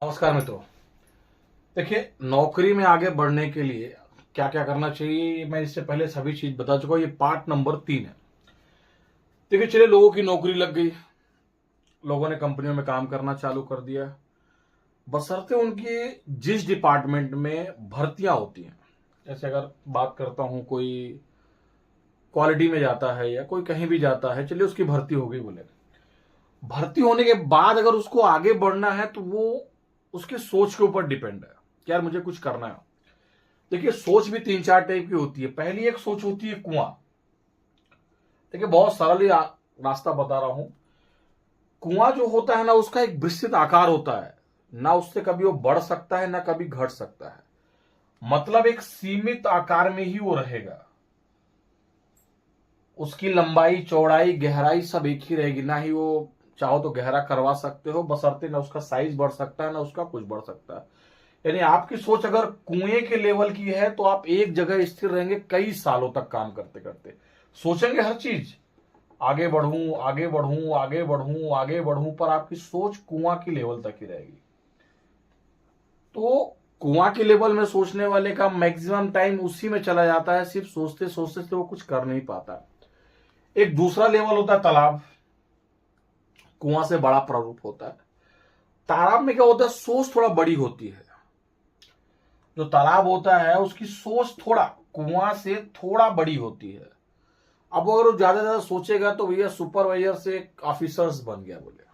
नमस्कार मित्रों। देखिए, नौकरी में आगे बढ़ने के लिए क्या क्या करना चाहिए, मैं इससे पहले सभी चीज बता चुका हूं। ये पार्ट नंबर 3 है। देखिए, चलिए, लोगों की नौकरी लग गई, लोगों ने कंपनियों में काम करना चालू कर दिया, बशर्ते उनकी जिस डिपार्टमेंट में भर्तियां होती हैं। जैसे अगर बात करता हूं, कोई क्वालिटी में जाता है या कोई कहीं भी जाता है, चलिए उसकी भर्ती हो गई, बोले भर्ती होने के बाद अगर उसको आगे बढ़ना है तो वो उसकी सोच के ऊपर डिपेंड है कि यार मुझे कुछ करना है। देखिए, सोच भी 3-4 टाइप की होती है। पहली एक सोच होती है कुआं। देखिए, बहुत सरल ही रास्ता बता रहा हूं। कुआं जो होता है ना, उसका एक विस्तृत आकार होता है ना, उससे कभी वो बढ़ सकता है ना कभी घट सकता है। मतलब एक सीमित आकार में ही वो रहेगा। उसकी लंबाई, चौड़ाई, गहराई सब एक ही रहेगी। ना ही वो चाहो तो गहरा करवा सकते हो, बशर्ते ना उसका साइज बढ़ सकता है ना उसका कुछ बढ़ सकता है। यानी आपकी सोच अगर कुएं के लेवल की है तो आप एक जगह स्थिर रहेंगे कई सालों तक काम करते करते। सोचेंगे हर चीज, आगे बढ़ूं आगे बढ़ूं आगे बढ़ूं आगे बढ़ूं, पर आपकी सोच कुआं की लेवल तक ही रहेगी। तो कुआं के लेवल में सोचने वाले का मैक्सिमम टाइम उसी में चला जाता है, सिर्फ सोचते सोचते से वो कुछ कर नहीं पाता। एक दूसरा लेवल होता है तालाब। कुआं से बड़ा प्रारूप होता है। तालाब में क्या होता है, सोच थोड़ा बड़ी होती है। जो तालाब होता है उसकी सोच थोड़ा कुआं से थोड़ा बड़ी होती है। अब अगर वो ज्यादा सोचेगा तो भैया सुपरवाइजर से ऑफिसर्स बन गया, बोले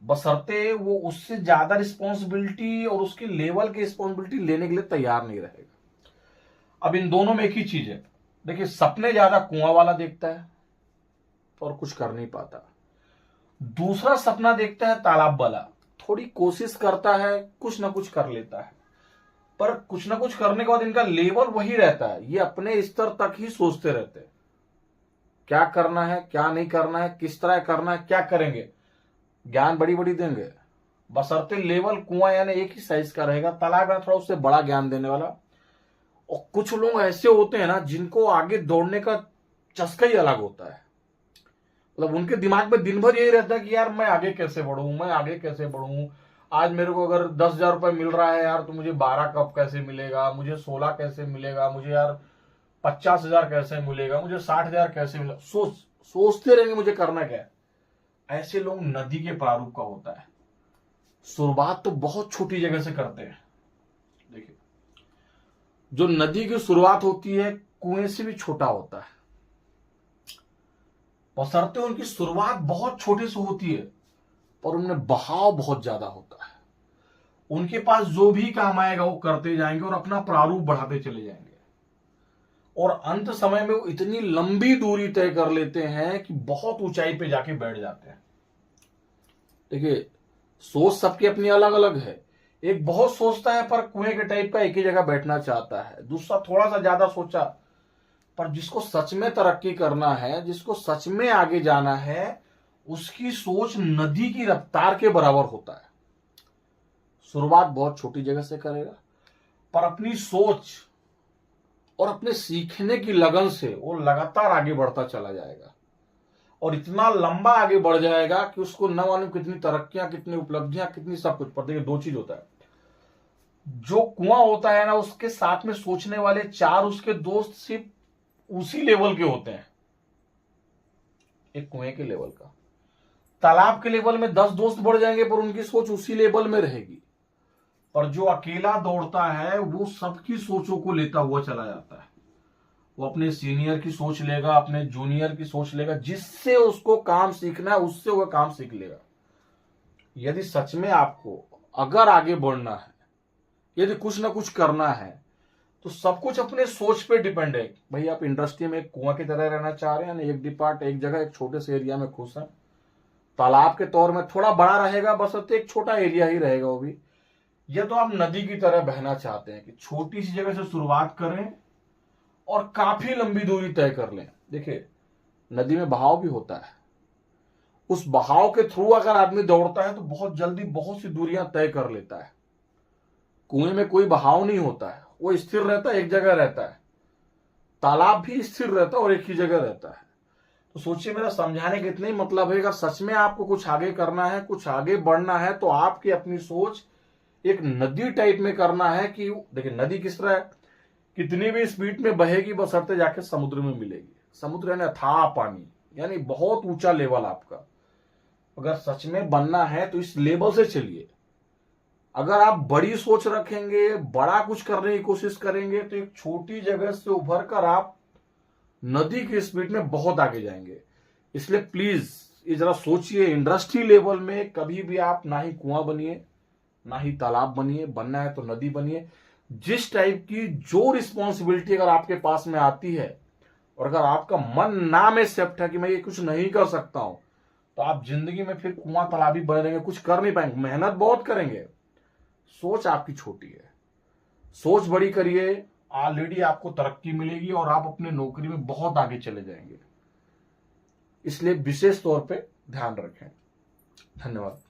बशर्ते वो उससे ज्यादा रिस्पॉन्सिबिलिटी और उसके लेवल की रिस्पॉन्सिबिलिटी लेने के लिए तैयार नहीं रहेगा। अब इन दोनों में एक ही चीज है। देखिए, सपने ज्यादा कुआं वाला देखता है और कुछ कर नहीं पाता। दूसरा सपना देखता है तालाब वाला, थोड़ी कोशिश करता है, कुछ ना कुछ कर लेता है, पर कुछ ना कुछ करने के बाद इनका लेवल वही रहता है। ये अपने स्तर तक ही सोचते रहते हैं, क्या करना है क्या नहीं करना है, किस तरह करना है, क्या करेंगे। ज्ञान बड़ी बड़ी देंगे, बशर्ते लेवल कुआं यानी एक ही साइज का रहेगा। तालाब है थोड़ा उससे बड़ा ज्ञान देने वाला। और कुछ लोग ऐसे होते हैं ना, जिनको आगे दौड़ने का चस्का ही अलग होता है। मतलब उनके दिमाग में दिन भर यही रहता है कि यार मैं आगे कैसे बढ़ूं, मैं आगे कैसे बढ़ूं। आज मेरे को अगर 10,000 रुपए मिल रहा है यार, तो मुझे 12 कप कैसे मिलेगा, मुझे 16 कैसे मिलेगा, मुझे यार 50,000 कैसे मिलेगा, मुझे 60,000 कैसे मिलेगा। सोचते रहेंगे मुझे करना क्या है। ऐसे लोग नदी के प्रारूप का होता है। शुरुआत तो बहुत छोटी जगह से करते हैं। देखिए, जो नदी की शुरुआत होती है कुएं से भी छोटा होता है, बशर्ते उनकी शुरुआत बहुत छोटे से होती है, पर उनमें बहाव बहुत ज्यादा होता है। उनके पास जो भी काम आएगा वो करते जाएंगे और अपना प्रारूप बढ़ाते चले जाएंगे। और अंत समय में वो इतनी लंबी दूरी तय कर लेते हैं कि बहुत ऊंचाई पे जाके बैठ जाते हैं। देखिए, सोच सबकी अपनी अलग अलग है। एक बहुत सोचता है पर कुएं के टाइप का एक ही जगह बैठना चाहता है। दूसरा थोड़ा सा ज्यादा सोचा, पर जिसको सच में तरक्की करना है, जिसको सच में आगे जाना है, उसकी सोच नदी की रफ्तार के बराबर होता है। शुरुआत बहुत छोटी जगह से करेगा, पर अपनी सोच और अपने सीखने की लगन से वो लगातार आगे बढ़ता चला जाएगा। और इतना लंबा आगे बढ़ जाएगा कि उसको न मालूम कितनी तरक्कियां, कितनी उपलब्धियां, कितनी सब कुछ। पर देखिए, दो चीज होता है। जो कुआं होता है ना, उसके साथ में सोचने वाले 4 उसके दोस्त सिर्फ उसी लेवल के होते हैं, एक कुएं के लेवल का। तालाब के लेवल में 10 दोस्त बढ़ जाएंगे, पर उनकी सोच उसी लेवल में रहेगी। पर जो अकेला दौड़ता है वो सबकी सोचों को लेता हुआ चला जाता है। वो अपने सीनियर की सोच लेगा, अपने जूनियर की सोच लेगा, जिससे उसको काम सीखना है उससे वह काम सीख लेगा। यदि सच में आपको अगर आगे बढ़ना है, यदि कुछ ना कुछ करना है, तो सब कुछ अपने सोच पे डिपेंड है। भाई, आप इंडस्ट्री में एक कुआं की तरह रहना चाह रहे हैं ना, एक जगह एक छोटे से एरिया में खुश हैं। तालाब के तौर में थोड़ा बड़ा रहेगा, बस एक छोटा एरिया ही रहेगा वो भी। या तो आप नदी की तरह बहना चाहते हैं कि छोटी सी जगह से शुरुआत करें और काफी लंबी दूरी तय कर लें। देखिए, नदी में बहाव भी होता है। उस बहाव के थ्रू अगर आदमी दौड़ता है तो बहुत जल्दी बहुत सी दूरियां तय कर लेता है। कुएं में कोई बहाव नहीं होता है, वो स्थिर रहता है, एक जगह रहता है। तालाब भी स्थिर रहता है और एक ही जगह रहता है। तो सोचिए, मेरा समझाने का इतना ही मतलब है, अगर सच में आपको कुछ आगे करना है, कुछ आगे बढ़ना है, तो आपकी अपनी सोच एक नदी टाइप में करना है कि देखिए नदी किस तरह है, कितनी भी स्पीड में बहेगी बशर्ते जाके समुद्र में मिलेगी। समुद्र यानी अथाह पानी, यानी बहुत ऊंचा लेवल आपका। अगर सच में बनना है तो इस लेवल से चलिए। अगर आप बड़ी सोच रखेंगे, बड़ा कुछ करने की कोशिश करेंगे, तो एक छोटी जगह से उभर कर आप नदी की स्पीड में बहुत आगे जाएंगे। इसलिए प्लीज ये जरा सोचिए, इंडस्ट्री लेवल में कभी भी आप ना ही कुआं बनिए, ना ही तालाब बनिए, बनना है तो नदी बनिए। जिस टाइप की जो रिस्पॉन्सिबिलिटी अगर आपके पास में आती है, और अगर आपका मन ना में सेप्ट है कि मैं ये कुछ नहीं कर सकता हूं, तो आप जिंदगी में फिर कुआं तालाबी बनेंगे, कुछ कर नहीं पाएंगे, मेहनत बहुत करेंगे। सोच आपकी छोटी है, सोच बड़ी करिए, ऑलरेडी आपको तरक्की मिलेगी और आप अपने नौकरी में बहुत आगे चले जाएंगे। इसलिए विशेष तौर पे ध्यान रखें। धन्यवाद।